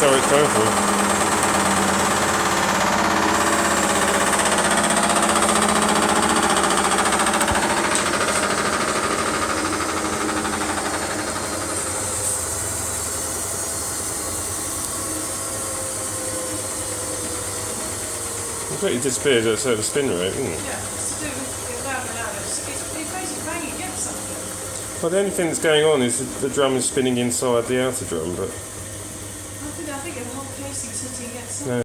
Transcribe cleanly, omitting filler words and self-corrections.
tell what it's going for. Completely disappeared at a certain spin rate, isn't it? Yeah, it's to do with it allowing it out. It's basically banging against something. Well, the only thing that's going on is the drum is spinning inside the outer drum, but I think the whole casing's hitting against something. no.